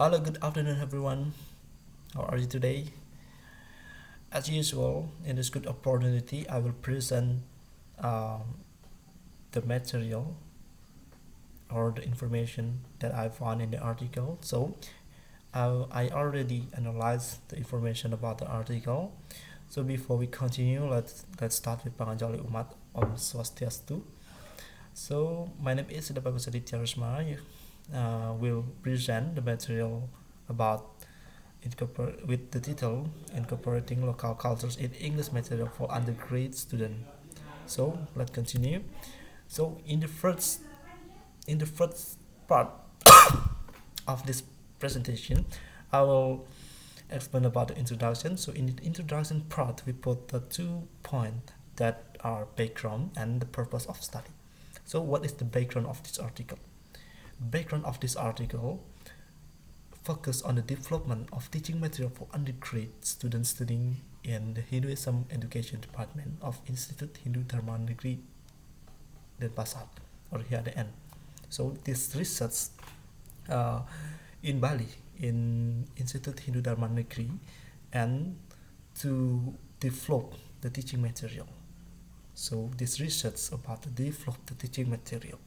Hello, good afternoon, everyone. How are you today? As usual, in this good opportunity, I will present um, the material or the information that I found in the article. So, I already analyzed the information about the article. So, before we continue, let's start with Panganjali Umat Om Swastiastu. So, my name is Bagus Aditya Resmana. Will present the material about with the title Incorporating Local Cultures in English Material for Undergraduate Student. So let's continue. So in the first part of this presentation, I will explain about the introduction. So in the introduction part, we put the 2 points that are background and the purpose of study. So what is the background of this article? Background of this article focus on the development of teaching material for undergraduate students studying in the Hinduism Education Department of Institute Hindu Dharma Negeri Denpasar or HDN. So this research in Bali in Institute Hindu Dharma Negeri and to develop the teaching material. So this research about to develop the teaching material.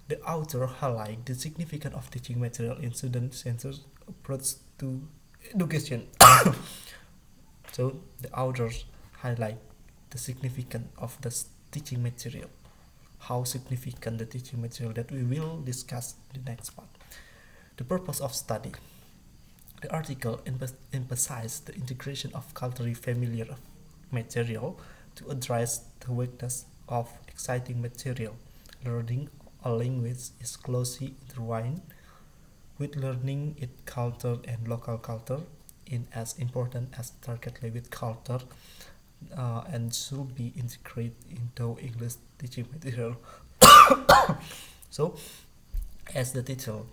The author highlights the significance of teaching material in student-centered approach to education. So the authors highlight the significance of the teaching material, how significant the teaching material that we will discuss in the next part. The purpose of study. The article emphasizes the integration of culturally familiar material to address the weakness of exciting material. Learning a language is closely intertwined with learning its culture and local culture in as important as target language culture and should be integrated into English teaching material. So, as the title,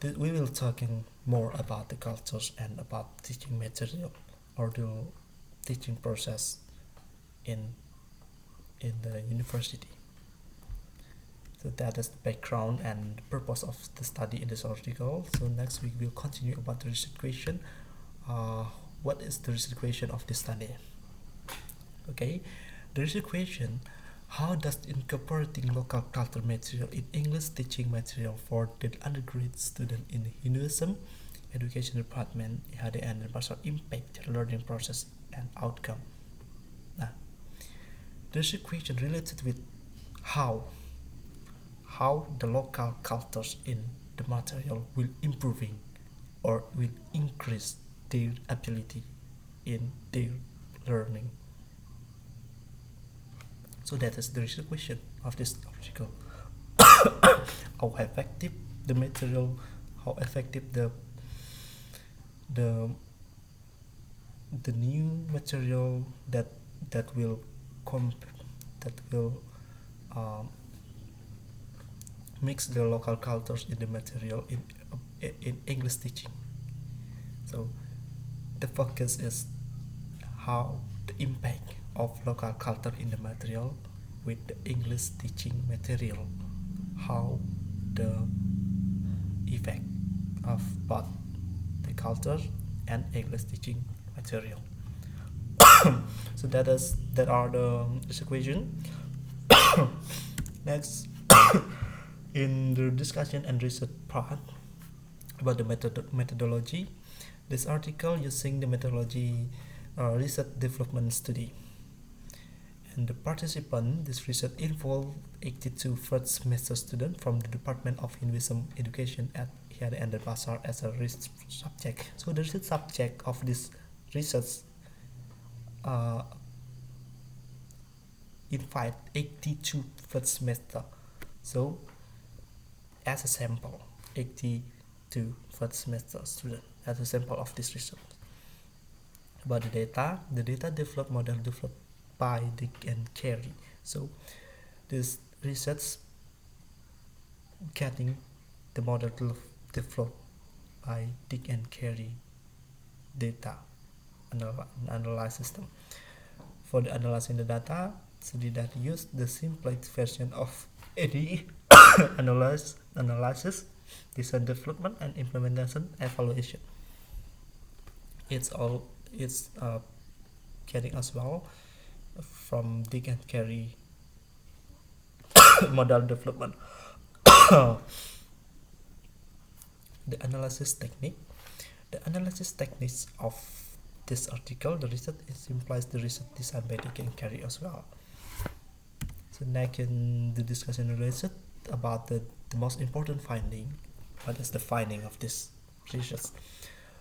we will talking more about the cultures and about teaching material or the teaching process in the university. So that is the background and the purpose of the study in this article. So next week we'll continue about the research question. What is the research question of this study? Okay, the research question: how does incorporating local culture material in English teaching material for the undergraduate student in the Hinduism Education Department (HDN) Denpasar impact the learning process and outcome? Now, the research question related with how the local cultures in the material will improving or will increase their ability in their learning. So that is the research question of this article. How effective the material, how effective the new material that will mix the local cultures in the material in English teaching. So the focus is how the impact of local culture in the material with the English teaching material, how the effect of both the culture and English teaching material. So that are the equation. Next, in the discussion and research part about the methodology, this article using the methodology research development study. And the participant, this research involved 82 first semester students from the Department of Hinduism Education at HDN Denpasar as a research subject. So the research subject of this research invite 82 first semester. So as a sample, 82 first semester students as a sample of this research. About the data developed model developed by Dick and Carey. So this research getting the model developed by Dick and Carey data analysis system. For the analyzing the data, study that used the simplest version of ADE analysis design development and implementation evaluation. It's getting as well from dig and carry model development. The analysis technique. The analysis techniques of this article, the research implies the research design by dig and carry as well. So next in the discussion related about the most important finding. What is the finding of this research?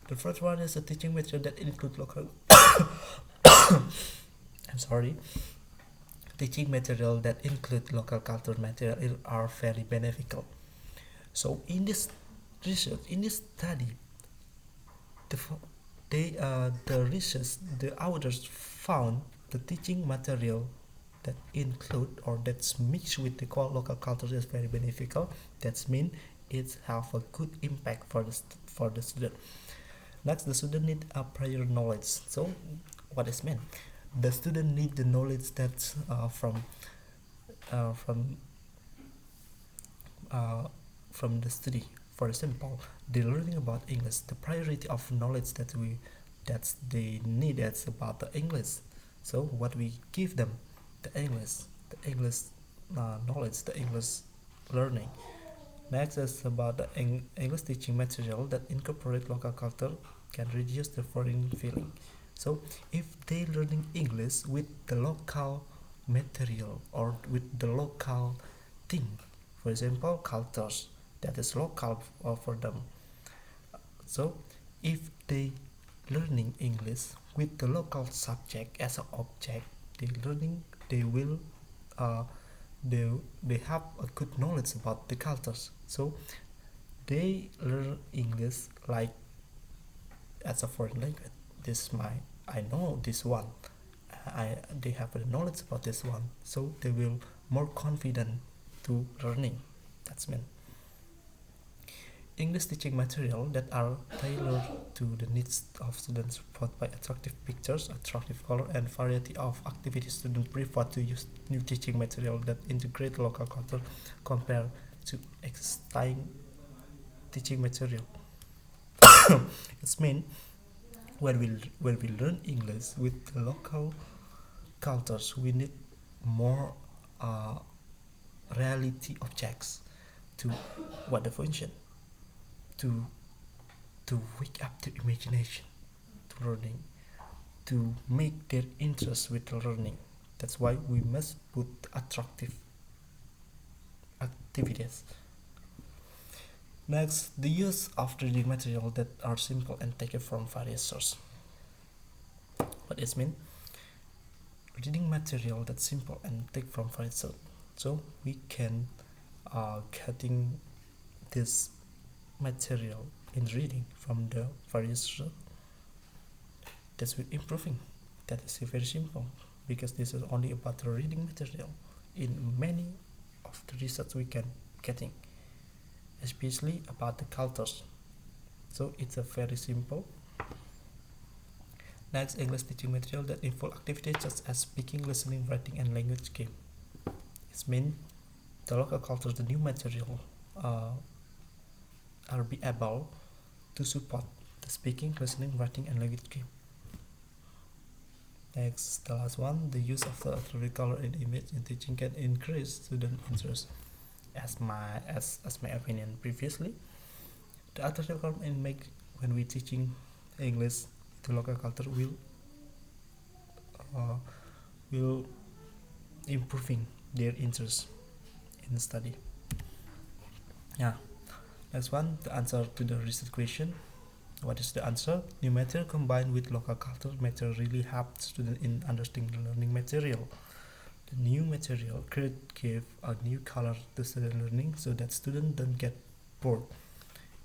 The first one is a teaching material that include local I'm sorry. Teaching material that include local culture material are very beneficial. So in this research, in this study, the authors found the teaching material that include or that's mixed with the local culture is very beneficial. That means it have a good impact for the student. Next, the student need a prior knowledge. So what is meant? The student need the knowledge that's from the study. For example, the learning about English, the priority of knowledge that they need is about the English. So what we give them, the English knowledge, the English learning. Next is about the English teaching material that incorporate local culture can reduce the foreign feeling. So if they learning English with the local material or with the local thing, for example, cultures that is local for them. So if they learning English with the local subject as an object, they will they have a good knowledge about the cultures. So they learn English like as a foreign language. I know this one. They have the knowledge about this one, so they will more confident to learning. That's mean. English teaching material that are tailored to the needs of students support by attractive pictures, attractive color, and variety of activities. Students prefer to use new teaching material that integrate local culture compared to existing teaching material. It's mean when we learn English with the local cultures, we need more reality objects to what the function to wake up their imagination to learning, to make their interest with learning. That's why we must put attractive activities. Next, the use of reading material that are simple and taken from various sources. What does it mean? Reading material that's simple and take from various sources. So we can getting this material in reading from the various sources. That's with improving. That is very simple because this is only about the reading material. In many of the research we can getting, especially about the cultures. So it's a very simple. Next, English teaching material that involve activities such as speaking, listening, writing, and language game. It means the local cultures, the new material are be able to support the speaking, listening, writing, and language game. Next, the last one, the use of the artillery color and image in teaching can increase student interest. As my opinion previously, the artillery color and make when we teaching English to local culture will improving their interest in study. Yeah. Next one, the answer to the research question. What is the answer? New material combined with local culture material really help students in understanding the learning material. The new material could give a new color to student learning so that students don't get bored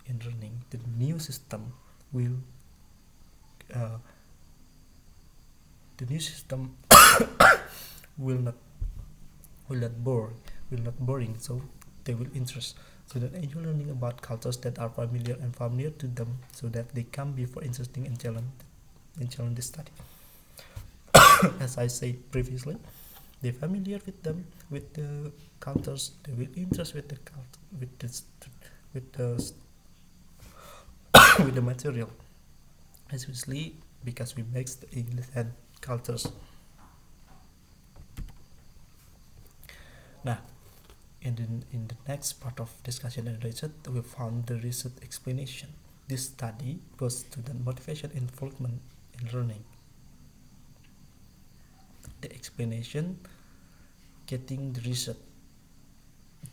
in learning. The new system will will not boring, so they will interest. So that enjoy learning about cultures that are familiar to them, so that they can be for interesting and challenge the study. As I said previously, they familiar with them with the cultures. They will interest with the with the with the material, especially because we mix the English and cultures. Now, in the next part of discussion and research, we found the research explanation. This study was student motivation involvement in learning. The explanation, getting the result.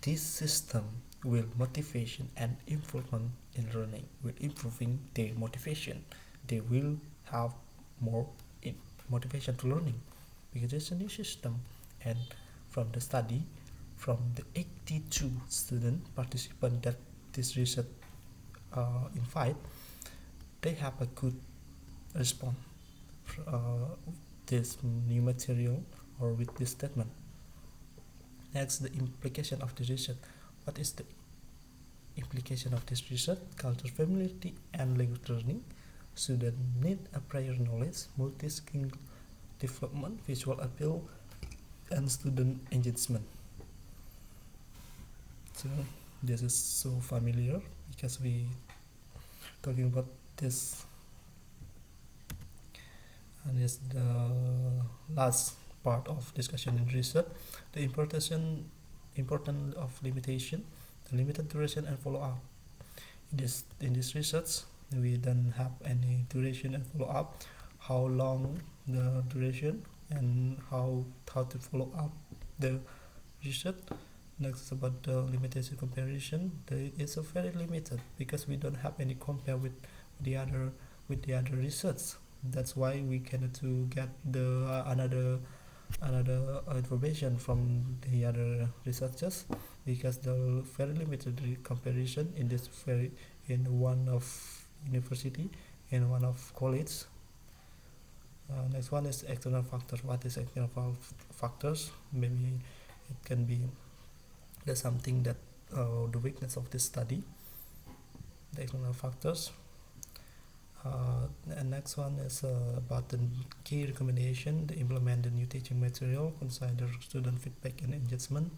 This system will motivation and involvement in learning, will improving their motivation. They will have more motivation to learning because it's a new system. And from the study, from the 82 student participant that this research invite, they have a good response this new material or with this statement. Next, the implication of the research. What is the implication of this research? Culture familiarity and language learning. Students need a prior knowledge, multi-skill development, visual appeal, and student engagement. So this is so familiar because we talking about this, and is the last part of discussion in research. The importance of limitation, the limited duration and follow up. In this research, we don't have any duration and follow up. How long the duration and how to follow up the research. Next is about the limitation comparison. It's a very limited because we don't have any compare with the other research. That's why we cannot to get the another information from the other researchers because the very limited comparison in this very in one of university in one of college. Next one is external factors. What is external factors? Maybe it can be there's something that the weakness of this study, the external factors. And next one is about the key recommendation to implement the new teaching material, consider student feedback and engagement,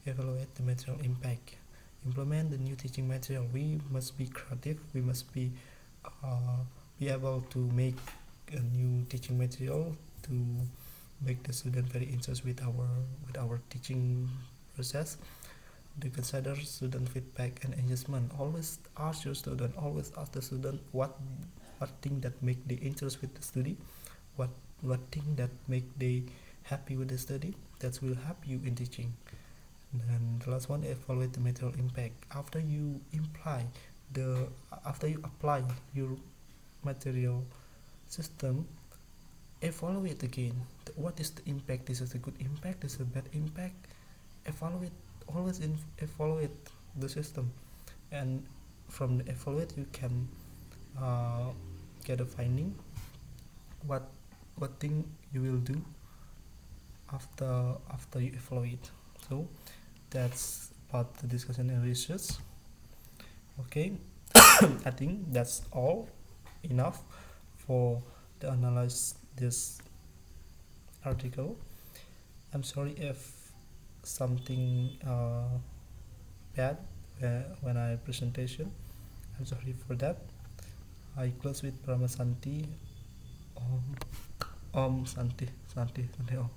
evaluate the material impact. Implement the new teaching material. We must be creative. We must be able to make a new teaching material to make the student very interested with our teaching process. To consider student feedback and engagement. Always ask your student. Always ask the student what thing that make they interest with the study, what thing that make they happy with the study. That will help you in teaching. And the last one, evaluate the material impact. After you apply your material system, evaluate again. What is the impact? This is a good impact. This is a bad impact. Evaluate. Always evaluate the system, and from the evaluate you can get a finding what thing you will do after you evaluate. So that's about the discussion and research. Okay. I think that's all enough for the analyze this article. I'm sorry if something bad when I presentation. I'm sorry for that. I close with Brahma Santi. Om Santi Santi Santi Om.